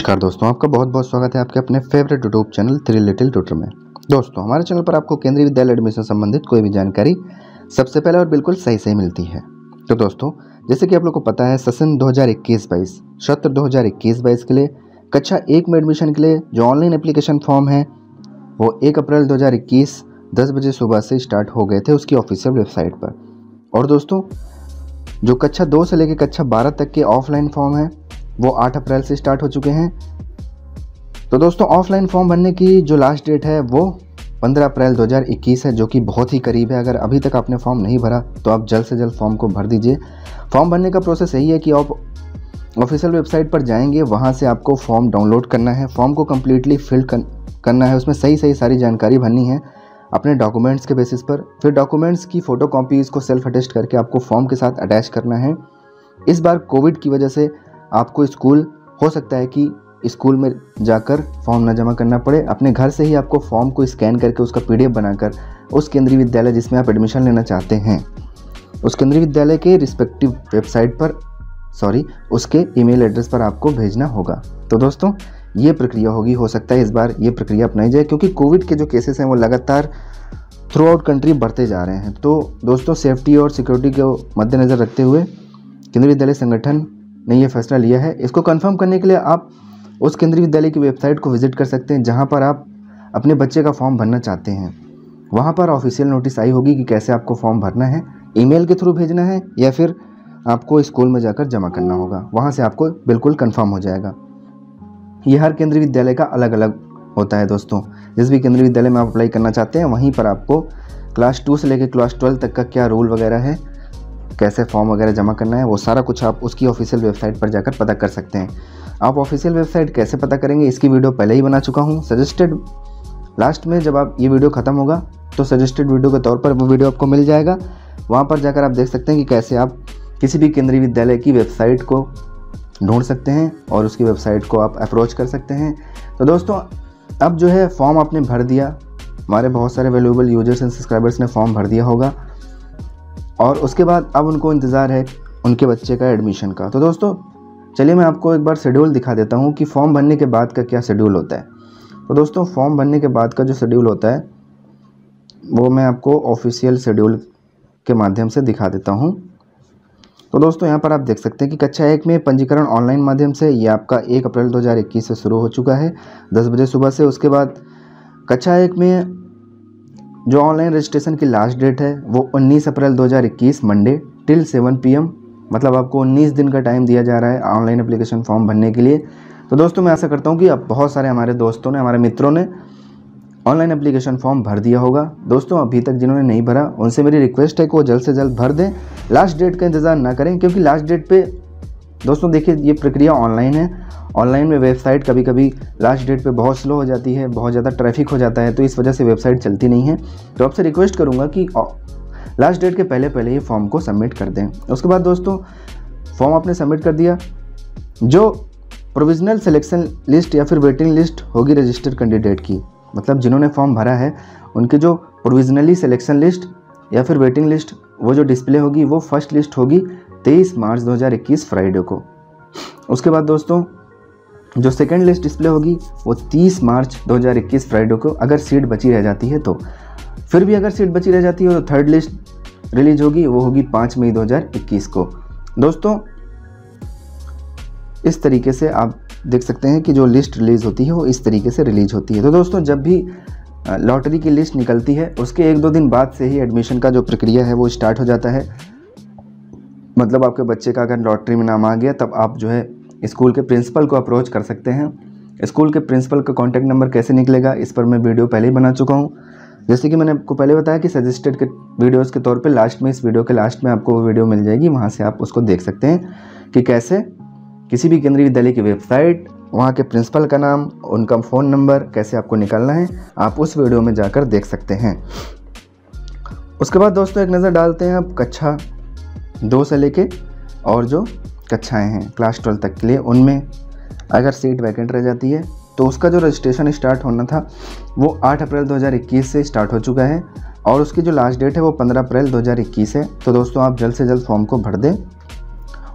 नमस्कार दोस्तों, आपका बहुत बहुत स्वागत है आपके अपने favourite YouTube channel three little tutor में। दोस्तों, हमारे चैनल पर आपको केंद्रीय विद्यालय एडमिशन संबंधित कोई भी जानकारी सबसे पहले और बिल्कुल सही मिलती है। तो दोस्तों, जैसे कि आप लोग को पता है, सेशन 2021-22 सत्र 2021-22 के लिए कक्षा 1 में एडमिशन के लिए जो ऑनलाइन एप्लीकेशन फॉर्म है वो 1 अप्रैल 2021 10 बजे सुबह से स्टार्ट हो गए थे उसकी ऑफिशियल वेबसाइट पर। और दोस्तों, जो कक्षा 2 से लेकर कक्षा 12 तक के ऑफलाइन फॉर्म है वो 8 अप्रैल से स्टार्ट हो चुके हैं। तो दोस्तों, ऑफलाइन फॉर्म भरने की जो लास्ट डेट है वो 15 अप्रैल 2021 है, जो कि बहुत ही करीब है। अगर अभी तक आपने फॉर्म नहीं भरा तो आप जल्द से जल्द फॉर्म को भर दीजिए। फॉर्म भरने का प्रोसेस यही है कि आप ऑफिशियल वेबसाइट पर जाएंगे, वहाँ से आपको फॉर्म डाउनलोड करना है, फॉर्म को कम्प्लीटली फिल करना है, उसमें सही सारी जानकारी भरनी है अपने डॉक्यूमेंट्स के बेसिस पर। फिर डॉक्यूमेंट्स की फ़ोटो कॉपीज़ को सेल्फ अटेस्ट करके आपको फॉर्म के साथ अटैच करना है। इस बार कोविड की वजह से आपको स्कूल हो सकता है कि स्कूल में जाकर फॉर्म ना जमा करना पड़े, अपने घर से ही आपको फॉर्म को स्कैन करके उसका PDF बनाकर उस केंद्रीय विद्यालय जिसमें आप एडमिशन लेना चाहते हैं उस केंद्रीय विद्यालय के रिस्पेक्टिव वेबसाइट पर उसके ईमेल एड्रेस पर आपको भेजना होगा। तो दोस्तों, ये प्रक्रिया होगी। हो सकता है इस बार ये प्रक्रिया अपनाई जाए, क्योंकि कोविड के जो केसेस हैं वो लगातार थ्रू आउट कंट्री बढ़ते जा रहे हैं। तो दोस्तों, सेफ्टी और सिक्योरिटी को मद्देनज़र रखते हुए केंद्रीय विद्यालय संगठन ने यह फैसला लिया है। इसको कंफर्म करने के लिए आप उस केंद्रीय विद्यालय की वेबसाइट को विजिट कर सकते हैं जहां पर आप अपने बच्चे का फॉर्म भरना चाहते हैं। वहां पर ऑफिशियल नोटिस आई होगी कि कैसे आपको फॉर्म भरना है, ईमेल के थ्रू भेजना है या फिर आपको स्कूल में जाकर जमा करना होगा। वहां से आपको बिल्कुल कंफर्म हो जाएगा। ये हर केंद्रीय विद्यालय का अलग अलग होता है दोस्तों। जिस भी केंद्रीय विद्यालय में आप अप्लाई करना चाहते हैं वहीं पर आपको क्लास 2 से लेकर क्लास 12 तक का क्या रूल वगैरह है, कैसे फॉर्म वगैरह जमा करना है, वो सारा कुछ आप उसकी ऑफिशियल वेबसाइट पर जाकर पता कर सकते हैं। आप ऑफिशियल वेबसाइट कैसे पता करेंगे इसकी वीडियो पहले ही बना चुका हूँ। सजेस्टेड लास्ट में जब आप ये वीडियो ख़त्म होगा तो सजेस्टेड वीडियो के तौर पर वो वीडियो आपको मिल जाएगा। वहाँ पर जाकर आप देख सकते हैं कि कैसे आप किसी भी केंद्रीय विद्यालय की वेबसाइट को ढूंढ सकते हैं और उसकी वेबसाइट को आप अप्रोच कर सकते हैं। तो दोस्तों, अब जो है फॉर्म आपने भर दिया, हमारे बहुत सारे वैल्यूएबल यूजर्स एंड सब्सक्राइबर्स ने फॉर्म भर दिया होगा और उसके बाद अब उनको इंतज़ार है उनके बच्चे का एडमिशन का। तो दोस्तों, चलिए मैं आपको एक बार शेड्यूल दिखा देता हूँ कि फॉर्म भरने के बाद का क्या शेड्यूल होता है। तो दोस्तों, फॉर्म भरने के बाद का जो शेड्यूल होता है वो मैं आपको ऑफिशियल शेड्यूल के माध्यम से दिखा देता हूँ। तो दोस्तों, यहाँ पर आप देख सकते हैं कि कक्षा 1 में पंजीकरण ऑनलाइन माध्यम से ये आपका 1 अप्रैल 2021 से शुरू हो चुका है 10 बजे सुबह से। उसके बाद कक्षा 1 में जो ऑनलाइन रजिस्ट्रेशन की लास्ट डेट है वो 19 अप्रैल 2021 मंडे टिल 7 PM, मतलब आपको 19 दिन का टाइम दिया जा रहा है ऑनलाइन एप्लीकेशन फॉर्म भरने के लिए। तो दोस्तों, मैं आशा करता हूँ कि अब बहुत सारे हमारे दोस्तों ने, हमारे मित्रों ने ऑनलाइन एप्लीकेशन फॉर्म भर दिया होगा। दोस्तों, अभी तक जिन्होंने नहीं भरा उनसे मेरी रिक्वेस्ट है कि वो जल्द से जल्द भर दें। लास्ट डेट का इंतज़ार ना करें, क्योंकि लास्ट डेट पे दोस्तों देखिए ये प्रक्रिया ऑनलाइन है। ऑनलाइन में वेबसाइट कभी कभी लास्ट डेट पे बहुत स्लो हो जाती है, बहुत ज़्यादा ट्रैफिक हो जाता है, तो इस वजह से वेबसाइट चलती नहीं है। तो आपसे रिक्वेस्ट करूँगा कि लास्ट डेट के पहले ही फॉर्म को सबमिट कर दें। उसके बाद दोस्तों, फॉर्म आपने सबमिट कर दिया, जो प्रोविजनल सिलेक्शन लिस्ट या फिर वेटिंग लिस्ट होगी रजिस्टर्ड कैंडिडेट की, मतलब जिन्होंने फॉर्म भरा है उनकी जो प्रोविजनली सिलेक्शन लिस्ट या फिर वेटिंग लिस्ट वो जो डिस्प्ले होगी वो फर्स्ट लिस्ट होगी 23 मार्च 2021 फ्राइडे को। उसके बाद दोस्तों, जो सेकेंड लिस्ट डिस्प्ले होगी वो 30 मार्च 2021 फ्राइडे को, अगर सीट बची रह जाती है तो। फिर भी अगर सीट बची रह जाती है तो थर्ड लिस्ट रिलीज होगी, वो होगी 5 मई 2021 को। दोस्तों, इस तरीके से आप देख सकते हैं कि जो लिस्ट रिलीज़ होती है वो इस तरीके से रिलीज होती है। तो दोस्तों, जब भी लॉटरी की लिस्ट निकलती है उसके 1-2 दिन बाद से ही एडमिशन का जो प्रक्रिया है वो स्टार्ट हो जाता है। मतलब आपके बच्चे का अगर लॉटरी में नाम आ गया तब आप जो है स्कूल के प्रिंसिपल को अप्रोच कर सकते हैं। स्कूल के प्रिंसिपल का कॉन्टैक्ट नंबर कैसे निकलेगा इस पर मैं वीडियो पहले ही बना चुका हूँ। जैसे कि मैंने आपको पहले बताया कि सजेस्टेड के वीडियोस के तौर पे लास्ट में, इस वीडियो के लास्ट में आपको वो वीडियो मिल जाएगी, वहाँ से आप उसको देख सकते हैं कि कैसे किसी भी केंद्रीय विद्यालय की वेबसाइट, वहाँ के प्रिंसिपल का नाम, उनका फ़ोन नंबर कैसे आपको निकालना है, आप उस वीडियो में जाकर देख सकते हैं। उसके बाद दोस्तों, एक नज़र डालते हैं आप कक्षा 2 से लेके और जो कक्षाएं हैं क्लास 12 तक के लिए, उनमें अगर सीट वैकेंट रह जाती है तो उसका जो रजिस्ट्रेशन स्टार्ट होना था वो 8 अप्रैल 2021 से स्टार्ट हो चुका है और उसकी जो लास्ट डेट है वो 15 अप्रैल 2021 है। तो दोस्तों, आप जल्द से जल्द फॉर्म को भर दें।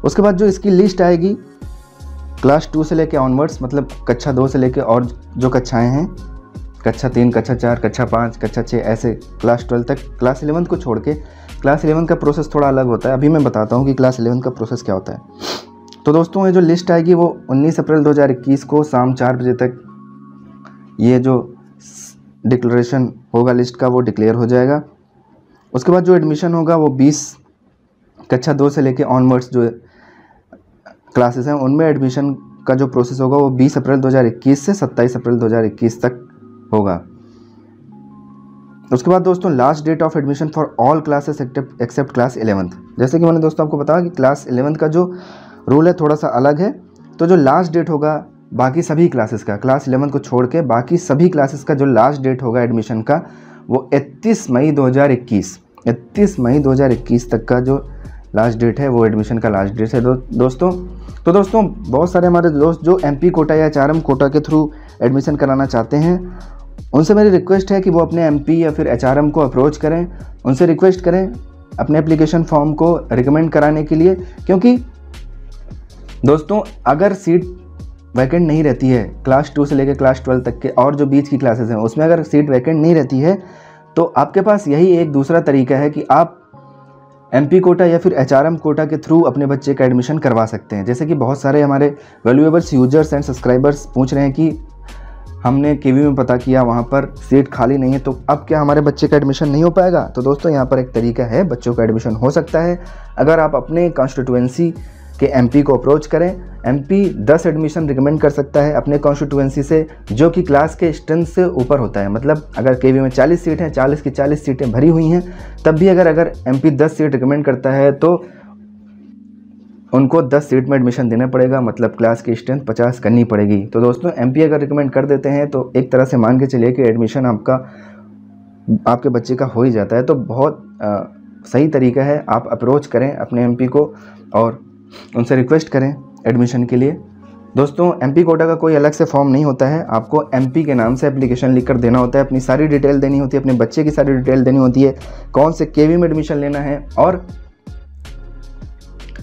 उसके बाद जो इसकी लिस्ट आएगी क्लास 2 से लेके ऑनवर्ड्स, मतलब कक्षा 2 से लेके और जो कक्षाएं हैं, कक्षा 3, कक्षा 4, कक्षा 5, कक्षा 6, ऐसे क्लास 12 तक, क्लास 11 को छोड़ के क्लास 11 का प्रोसेस थोड़ा अलग होता है। अभी मैं बताता हूँ कि क्लास 11 का प्रोसेस क्या होता है। तो दोस्तों ये जो लिस्ट आएगी वो 19 अप्रैल 2021 को शाम 4 बजे तक ये जो डिक्लेरेशन होगा लिस्ट का वो डिक्लेयर हो जाएगा। उसके बाद जो एडमिशन होगा वो 20 कक्षा 2 से लेके ऑनवर्ड्स जो क्लासेस हैं उनमें एडमिशन का जो प्रोसेस होगा वो 20 अप्रैल 2021 से 27 अप्रैल 2021 तक होगा। उसके बाद दोस्तों last date of admission for all classes except class 11th। जैसे कि मैंने दोस्तों आपको बताया कि क्लास 11th का जो रूल है थोड़ा सा अलग है। तो जो लास्ट डेट होगा बाकी सभी क्लासेस का, क्लास 11 को छोड़ के बाकी सभी क्लासेस का जो लास्ट डेट होगा एडमिशन का वो 31 मई 2021 तक का जो लास्ट डेट है वो एडमिशन का लास्ट डेट है दोस्तों। तो दोस्तों बहुत सारे हमारे दोस्त जो एमपी कोटा या एचआरएम कोटा के थ्रू एडमिशन कराना चाहते हैं, उनसे मेरी रिक्वेस्ट है कि वो अपने एमपी या फिर एचआरएम को अप्रोच करें, उनसे रिक्वेस्ट करें अपने एप्लीकेशन फॉर्म को रिकमेंड कराने के लिए। क्योंकि दोस्तों अगर सीट वैकेंट नहीं रहती है क्लास 2 से लेकर क्लास 12 तक के और जो बीच की क्लासेस हैं उसमें अगर सीट वैकेंट नहीं रहती है तो आपके पास यही एक दूसरा तरीका है कि आप एमपी कोटा या फिर एचआरएम कोटा के थ्रू अपने बच्चे का एडमिशन करवा सकते हैं। जैसे कि बहुत सारे हमारे वैल्यूएबल्स यूजर्स एंड सब्सक्राइबर्स पूछ रहे हैं कि हमने केवी में पता किया वहाँ पर सीट खाली नहीं है, तो अब क्या हमारे बच्चे का एडमिशन नहीं हो पाएगा? तो दोस्तों यहाँ पर एक तरीका है, बच्चों का एडमिशन हो सकता है अगर आप अपने कॉन्स्टिट्यूएंसी के एमपी को अप्रोच करें। एमपी 10 एडमिशन रिकमेंड कर सकता है अपने कॉन्स्टिट्यूएंसी से जो कि क्लास के स्ट्रेंथ से ऊपर होता है। मतलब अगर केवी में 40 सीट हैं, 40 की 40 सीटें भरी हुई हैं, तब भी अगर एमपी 10 सीट रिकमेंड करता है तो उनको 10 सीट में एडमिशन देना पड़ेगा, मतलब क्लास की स्ट्रेंथ 50 करनी पड़ेगी। तो दोस्तों एमपी अगर रिकमेंड कर देते हैं तो एक तरह से मान के चलिए कि एडमिशन आपके बच्चे का हो ही जाता है। तो बहुत सही तरीका है, आप अप्रोच करें अपने एमपी को और उनसे रिक्वेस्ट करें एडमिशन के लिए। दोस्तों एमपी कोटा का कोई अलग से फॉर्म नहीं होता है, आपको एमपी के नाम से एप्लीकेशन लिखकर देना होता है, अपनी सारी डिटेल देनी होती है, अपने बच्चे की सारी डिटेल देनी होती है, कौन से केवी में एडमिशन लेना है और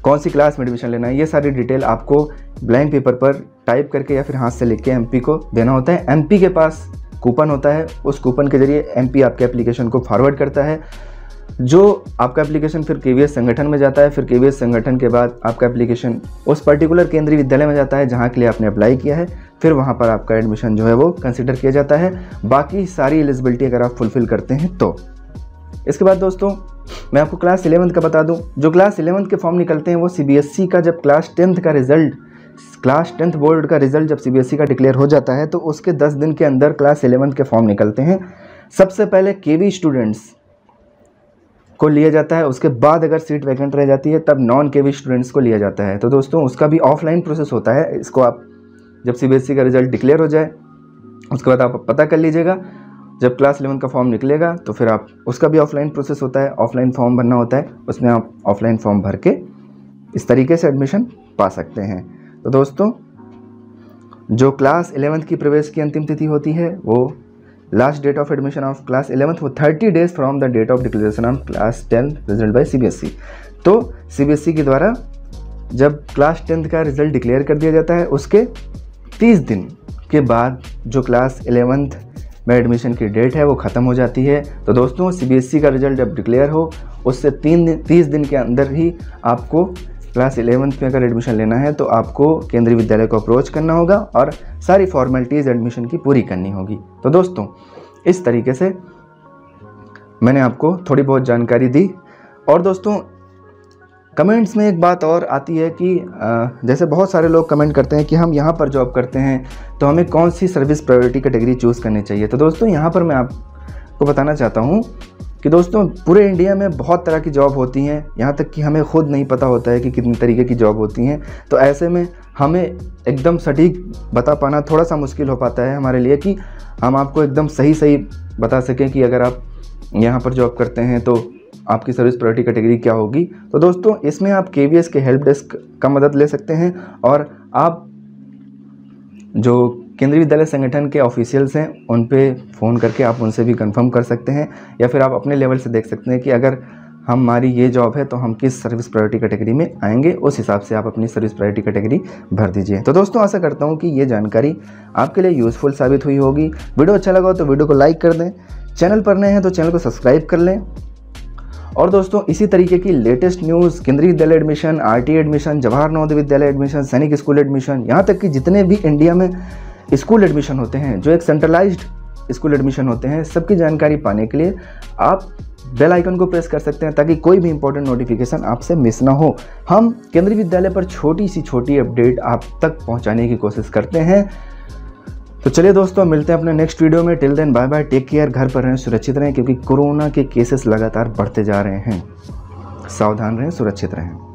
कौन सी क्लास में एडमिशन लेना है, ये सारी डिटेल आपको ब्लैंक पेपर पर टाइप करके या फिर हाथ से लिख के एमपी को देना होता है। एमपी के पास कूपन होता है, उस कूपन के जरिए एमपी आपके एप्लीकेशन को फॉरवर्ड करता है, जो आपका एप्लीकेशन फिर केवीएस संगठन में जाता है। फिर केवीएस संगठन के बाद आपका एप्लीकेशन उस पर्टिकुलर केंद्रीय विद्यालय में जाता है जहाँ के लिए आपने अप्लाई किया है, फिर वहाँ पर आपका एडमिशन जो है वो कंसिडर किया जाता है, बाकी सारी एलिजिबिलिटी अगर आप फुलफिल करते हैं तो। इसके बाद दोस्तों मैं आपको क्लास 11th का बता दूं, जो क्लास 11th के फॉर्म निकलते हैं वो सीबीएसई का जब क्लास 10th का रिजल्ट, क्लास 10th बोर्ड का रिजल्ट जब सीबीएसई का डिक्लेयर हो जाता है तो उसके 10 दिन के अंदर क्लास 11th के फॉर्म निकलते हैं। सबसे पहले केवी स्टूडेंट्स को लिया जाता है, उसके बाद अगर सीट वैकेंट रह जाती है तब नॉन केवी स्टूडेंट्स को लिया जाता है। तो दोस्तों उसका भी ऑफलाइन प्रोसेस होता है, इसको आप जब सीबीएसई का रिजल्ट डिक्लेयर हो जाए उसके बाद आप पता कर लीजिएगा। जब क्लास 11 का फॉर्म निकलेगा तो फिर आप उसका भी ऑफलाइन प्रोसेस होता है, ऑफलाइन फॉर्म भरना होता है, उसमें आप ऑफलाइन फॉर्म भर के इस तरीके से एडमिशन पा सकते हैं। तो दोस्तों जो क्लास 11th की प्रवेश की अंतिम तिथि होती है वो last date of admission of class 11th वो 30 days from the date of declaration of class 10 result by CBSE. तो सीबीएसई के द्वारा जब क्लास 10th का रिजल्ट डिक्लेयर कर दिया जाता है उसके 30 दिन के बाद जो क्लास 11th में एडमिशन की डेट है वो ख़त्म हो जाती है। तो दोस्तों सीबीएसई का रिजल्ट जब डिक्लेयर हो उससे 30 दिन के अंदर ही आपको क्लास 11th में अगर एडमिशन लेना है तो आपको केंद्रीय विद्यालय को अप्रोच करना होगा और सारी फॉर्मेलिटीज़ एडमिशन की पूरी करनी होगी। तो दोस्तों इस तरीके से मैंने आपको थोड़ी बहुत जानकारी दी। और दोस्तों कमेंट्स में एक बात और आती है कि जैसे बहुत सारे लोग कमेंट करते हैं कि हम यहाँ पर जॉब करते हैं तो हमें कौन सी सर्विस प्रायोरिटी कैटेगरी चूज़ करनी चाहिए। तो दोस्तों यहाँ पर मैं आपको बताना चाहता हूँ कि दोस्तों पूरे इंडिया में बहुत तरह की जॉब होती हैं, यहाँ तक कि हमें खुद नहीं पता होता है कि कितने तरीके की जॉब होती हैं। तो ऐसे में हमें एकदम सटीक बता पाना थोड़ा सा मुश्किल हो पाता है हमारे लिए कि हम आपको एकदम सही बता सकें कि अगर आप यहाँ पर जॉब करते हैं तो आपकी सर्विस प्रायोरिटी कैटेगरी क्या होगी। तो दोस्तों इसमें आप केवीएस के हेल्प डेस्क का मदद ले सकते हैं और आप जो केंद्रीय विद्यालय संगठन के ऑफिशियल्स हैं उन पे फ़ोन करके आप उनसे भी कंफर्म कर सकते हैं, या फिर आप अपने लेवल से देख सकते हैं कि अगर हमारी ये जॉब है तो हम किस सर्विस प्रायोरिटी कैटेगरी में आएंगे, उस हिसाब से आप अपनी सर्विस प्रायोरिटी कैटेगरी भर दीजिए। तो दोस्तों आशा करता हूँ कि ये जानकारी आपके लिए यूज़फुल साबित हुई होगी। वीडियो अच्छा लगा हो तो वीडियो को लाइक कर दें, चैनल पर नए हैं तो चैनल को सब्सक्राइब कर लें। और दोस्तों इसी तरीके की लेटेस्ट न्यूज़, केंद्रीय विद्यालय admission, RT admission, Jawahar Navodaya Vidyalaya admission, सैनिक स्कूल एडमिशन, यहाँ तक कि जितने भी इंडिया में स्कूल एडमिशन होते हैं, जो एक सेंट्रलाइज्ड स्कूल एडमिशन होते हैं, सबकी जानकारी पाने के लिए आप बेल आइकन को प्रेस कर सकते हैं ताकि कोई भी इंपॉर्टेंट नोटिफिकेशन आपसे मिस ना हो। हम केंद्रीय विद्यालय पर छोटी सी छोटी अपडेट आप तक पहुंचाने की कोशिश करते हैं। तो चलिए दोस्तों, मिलते हैं अपने नेक्स्ट वीडियो में। Till then bye bye, take care, घर पर रहें, सुरक्षित रहें, क्योंकि कोरोना के केसेस लगातार बढ़ते जा रहे हैं। सावधान रहें, सुरक्षित रहें।